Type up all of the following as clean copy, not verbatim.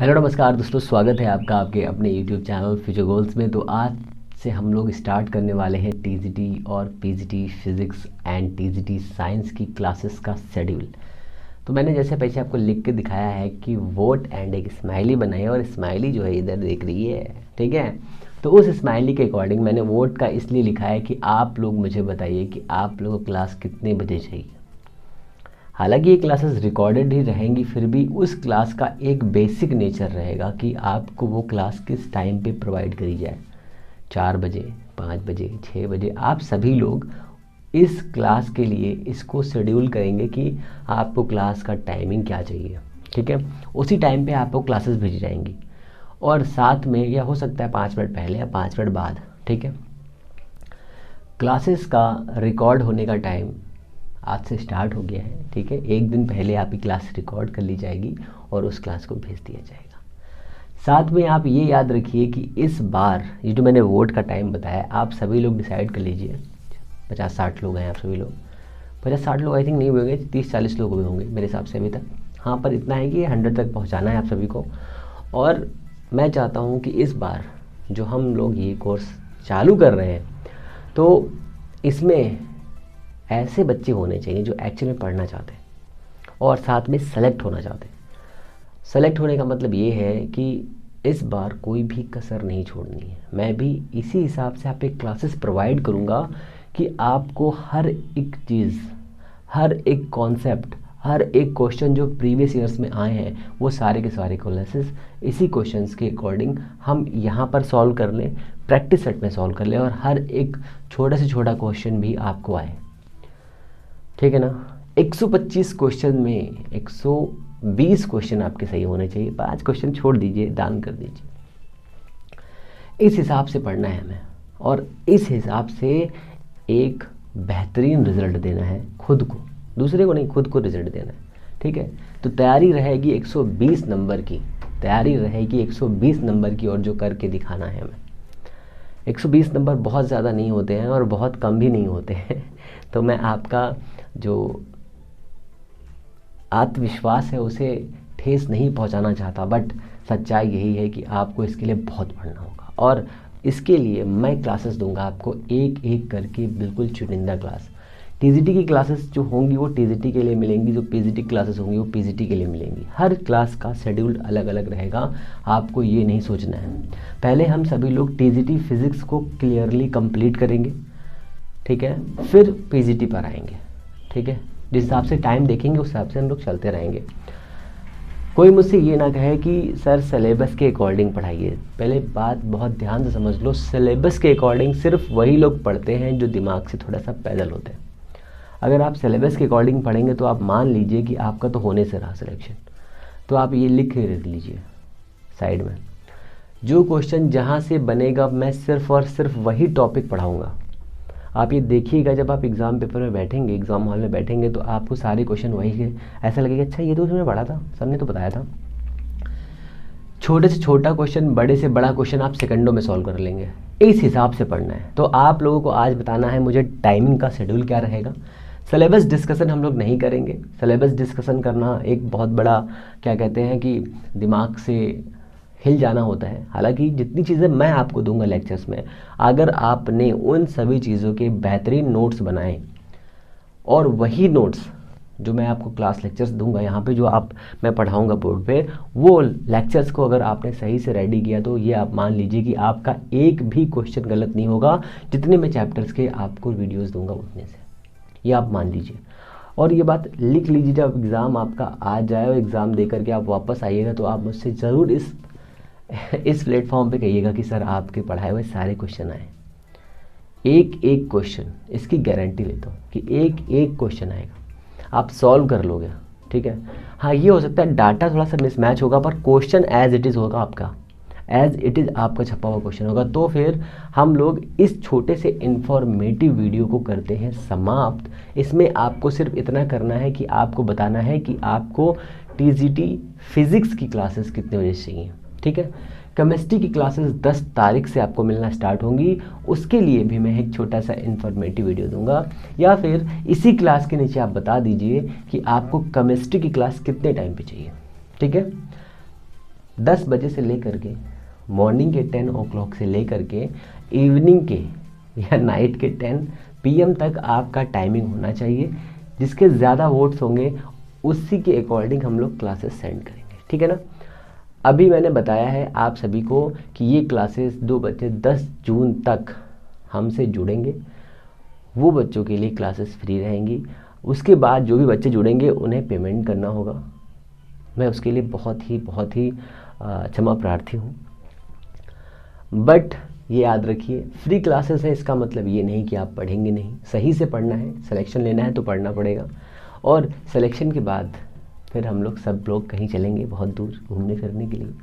Hello नमस्कार दोस्तों, स्वागत है आपका आपके अपने यूट्यूब चैनल फ्यूचर गोल्स में। तो आज से हम लोग स्टार्ट करने वाले हैं टीजीटी और PGT physics and TGT science की क्लासेस का शेड्यूल। तो मैंने जैसे पीछे आपको लिख के दिखाया है कि वोट एंड एक स्माइली बनाई है, और स्माइली जो है इधर देख रही है, ठीक है। तो उस स्माइली के अकॉर्डिंग मैंने वोट का इसलिए लिखा है कि आप लोग मुझे बताइए कि आप लोगों को क्लास कितने बजे चाहिए। हालांकि ये क्लासेस रिकॉर्डेड ही रहेंगी, फिर भी उस क्लास का एक बेसिक नेचर रहेगा कि आपको वो क्लास किस टाइम पे प्रोवाइड करी जाए। 4 बजे, 5 बजे, 6 बजे, आप सभी लोग इस क्लास के लिए इसको शेड्यूल करेंगे कि आपको क्लास का टाइमिंग क्या चाहिए, ठीक है। उसी टाइम पे आपको क्लासेस भेजी जाएंगी, और साथ में यह हो सकता है 5 मिनट पहले या 5 मिनट बाद, ठीक है। क्लासेस का रिकॉर्ड होने का टाइम आज से स्टार्ट हो गया है, ठीक है। एक दिन पहले आपकी क्लास रिकॉर्ड कर ली जाएगी और उस क्लास को भेज दिया जाएगा। साथ में आप ये याद रखिए कि इस बार ये जो मैंने वोट का टाइम बताया, आप सभी लोग डिसाइड कर लीजिए। 50-60 लोग हैं आप सभी लोग, 50-60 लोग आई थिंक नहीं होंगे, 30-40 लोग हुए होंगे मेरे हिसाब से अभी तक। हाँ, पर इतना है कि 100 तक पहुँचाना है आप सभी को। और मैं चाहता हूँ कि इस बार जो हम लोग ये कोर्स चालू कर रहे हैं, तो इसमें ऐसे बच्चे होने चाहिए जो एक्चुअली में पढ़ना चाहते हैं और साथ में सेलेक्ट होना चाहते हैं। सेलेक्ट होने का मतलब ये है कि इस बार कोई भी कसर नहीं छोड़नी है। मैं भी इसी हिसाब से आप एक क्लासेस प्रोवाइड करूँगा कि आपको हर एक चीज़, हर एक कॉन्सेप्ट, हर एक क्वेश्चन जो प्रीवियस ईयर्स में आए हैं, वो सारे के सारे क्लासेस इसी क्वेश्चंस के अकॉर्डिंग हम यहाँ पर सॉल्व कर लें, प्रैक्टिस सेट में सॉल्व कर लें, और हर एक छोटा से छोटा क्वेश्चन भी आपको आए, ठीक है ना। 125 क्वेश्चन में 120 क्वेश्चन आपके सही होने चाहिए, 5 क्वेश्चन छोड़ दीजिए, दान कर दीजिए। इस हिसाब से पढ़ना है हमें, और इस हिसाब से एक बेहतरीन रिजल्ट देना है खुद को, दूसरे को नहीं, खुद को रिजल्ट देना है, ठीक है। तो तैयारी रहेगी 120 नंबर की, तैयारी रहेगी 120 नंबर की, और जो करके दिखाना है हमें। 120 नंबर बहुत ज़्यादा नहीं होते हैं और बहुत कम भी नहीं होते हैं। तो मैं आपका जो आत्मविश्वास है उसे ठेस नहीं पहुंचाना चाहता, बट सच्चाई यही है कि आपको इसके लिए बहुत पढ़ना होगा, और इसके लिए मैं क्लासेस दूंगा आपको एक एक करके, बिल्कुल चुनिंदा क्लास। टीजीटी की क्लासेस जो होंगी वो टीजीटी के लिए मिलेंगी, जो पीजीटी क्लासेस होंगी वो पीजीटी के लिए मिलेंगी। हर क्लास का शेड्यूल अलग अलग रहेगा, आपको ये नहीं सोचना है। पहले हम सभी लोग टीजीटी फिज़िक्स को क्लियरली कंप्लीट करेंगे, ठीक है, फिर पीजीटी पर आएंगे, ठीक है। जिस हिसाब से टाइम देखेंगे उस हिसाब से हम लोग चलते रहेंगे। कोई मुझसे ये ना कहे कि सर सिलेबस के अकॉर्डिंग पढ़ाइए। पहले बात बहुत ध्यान से समझ लो, सिलेबस के अकॉर्डिंग सिर्फ वही लोग पढ़ते हैं जो दिमाग से थोड़ा सा पैदल होते हैं। अगर आप सिलेबस के अकॉर्डिंग पढ़ेंगे तो आप मान लीजिए कि आपका तो होने से रहा सिलेक्शन। तो आप ये लिख के रख लीजिए साइड में, जो क्वेश्चन जहाँ से बनेगा मैं सिर्फ और सिर्फ वही टॉपिक पढ़ाऊँगा। आप ये देखिएगा, जब आप एग्ज़ाम पेपर में बैठेंगे, एग्ज़ाम हॉल में बैठेंगे, तो आपको सारे क्वेश्चन वही है, ऐसा लगेगा अच्छा ये तो उसमें पढ़ा था, सर ने तो बताया था। छोटे से छोटा क्वेश्चन, बड़े से बड़ा क्वेश्चन आप सेकंडों में सॉल्व कर लेंगे। इस हिसाब से पढ़ना है। तो आप लोगों को आज बताना है मुझे टाइमिंग का शेड्यूल क्या रहेगा। सिलेबस डिस्कशन हम लोग नहीं करेंगे। सिलेबस डिस्कशन करना एक बहुत बड़ा, क्या कहते हैं कि दिमाग से हिल जाना होता है। हालांकि जितनी चीज़ें मैं आपको दूंगा लेक्चर्स में, अगर आपने उन सभी चीज़ों के बेहतरीन नोट्स बनाए, और वही नोट्स जो मैं आपको क्लास लेक्चर्स दूंगा यहाँ पे, जो मैं पढ़ाऊंगा बोर्ड पे, वो लेक्चर्स को अगर आपने सही से रेडी किया, तो ये आप मान लीजिए कि आपका एक भी क्वेश्चन गलत नहीं होगा। जितने मैं चैप्टर्स के आपको वीडियोस दूंगा उतने से, ये आप मान लीजिए। और ये बात लिख लीजिए, जब एग्ज़ाम आपका आ जाए और एग्ज़ाम दे करके आप वापस आइएगा, तो आप मुझसे ज़रूर इस प्लेटफॉर्म पे कहिएगा कि सर आपके पढ़ाए हुए सारे क्वेश्चन आए। एक एक क्वेश्चन, इसकी गारंटी लेता हूँ कि एक एक क्वेश्चन आएगा, आप सॉल्व कर लोगे, ठीक है। हाँ, ये हो सकता है डाटा थोड़ा सा मिसमैच होगा, पर क्वेश्चन एज इट इज़ होगा आपका, एज इट इज़ आपका छपा हुआ क्वेश्चन होगा। तो फिर हम लोग इस छोटे से इंफॉर्मेटिव वीडियो को करते हैं समाप्त। इसमें आपको सिर्फ इतना करना है कि आपको बताना है कि आपको टीजीटी फिज़िक्स की क्लासेस कितने बजे चाहिए, ठीक है। केमिस्ट्री की क्लासेस 10 तारीख से आपको मिलना स्टार्ट होंगी, उसके लिए भी मैं एक छोटा सा इन्फॉर्मेटिव वीडियो दूंगा, या फिर इसी क्लास के नीचे आप बता दीजिए कि आपको केमिस्ट्री की क्लास कितने टाइम पे चाहिए, ठीक है। 10 बजे से लेकर के मॉर्निंग के 10 o'clock से लेकर के इवनिंग के या नाइट के 10 PM तक आपका टाइमिंग होना चाहिए। जिसके ज़्यादा वोट्स होंगे उसी के अकॉर्डिंग हम लोग क्लासेस सेंड करेंगे, ठीक है ना। अभी मैंने बताया है आप सभी को कि ये क्लासेस 2 बच्चे 10 जून तक हमसे जुड़ेंगे, वो बच्चों के लिए क्लासेस फ्री रहेंगी। उसके बाद जो भी बच्चे जुड़ेंगे उन्हें पेमेंट करना होगा। मैं उसके लिए बहुत ही क्षमा प्रार्थी हूँ। बट ये याद रखिए, फ्री क्लासेस है इसका मतलब ये नहीं कि आप पढ़ेंगे नहीं। सही से पढ़ना है, सिलेक्शन लेना है तो पढ़ना पड़ेगा। और सिलेक्शन के बाद फिर हम लोग सब लोग कहीं चलेंगे बहुत दूर घूमने फिरने के लिए,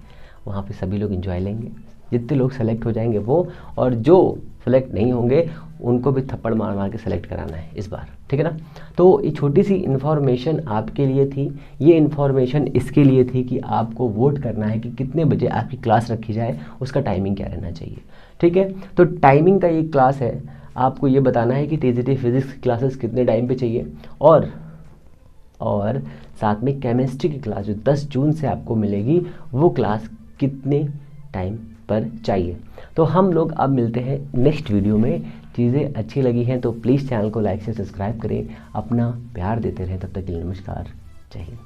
वहाँ पे सभी लोग एंजॉय लेंगे। जितने लोग सेलेक्ट हो जाएंगे वो, और जो सेलेक्ट नहीं होंगे उनको भी थप्पड़ मार मार के सेलेक्ट कराना है इस बार, ठीक है ना। तो ये छोटी सी इन्फॉर्मेशन आपके लिए थी। ये इन्फॉर्मेशन इसके लिए थी कि आपको वोट करना है कि कितने बजे आपकी क्लास रखी जाए, उसका टाइमिंग क्या रहना चाहिए, ठीक है। तो टाइमिंग का ये क्लास है, आपको ये बताना है कि टीजीटी फिजिक्स की क्लासेस कितने टाइम पे चाहिए, और साथ में केमिस्ट्री की क्लास जो 10 जून से आपको मिलेगी वो क्लास कितने टाइम पर चाहिए। तो हम लोग अब मिलते हैं नेक्स्ट वीडियो में। चीज़ें अच्छी लगी हैं तो प्लीज़ चैनल को लाइक से सब्सक्राइब करें, अपना प्यार देते रहें। तब तक के लिए नमस्कार, जय हिंद।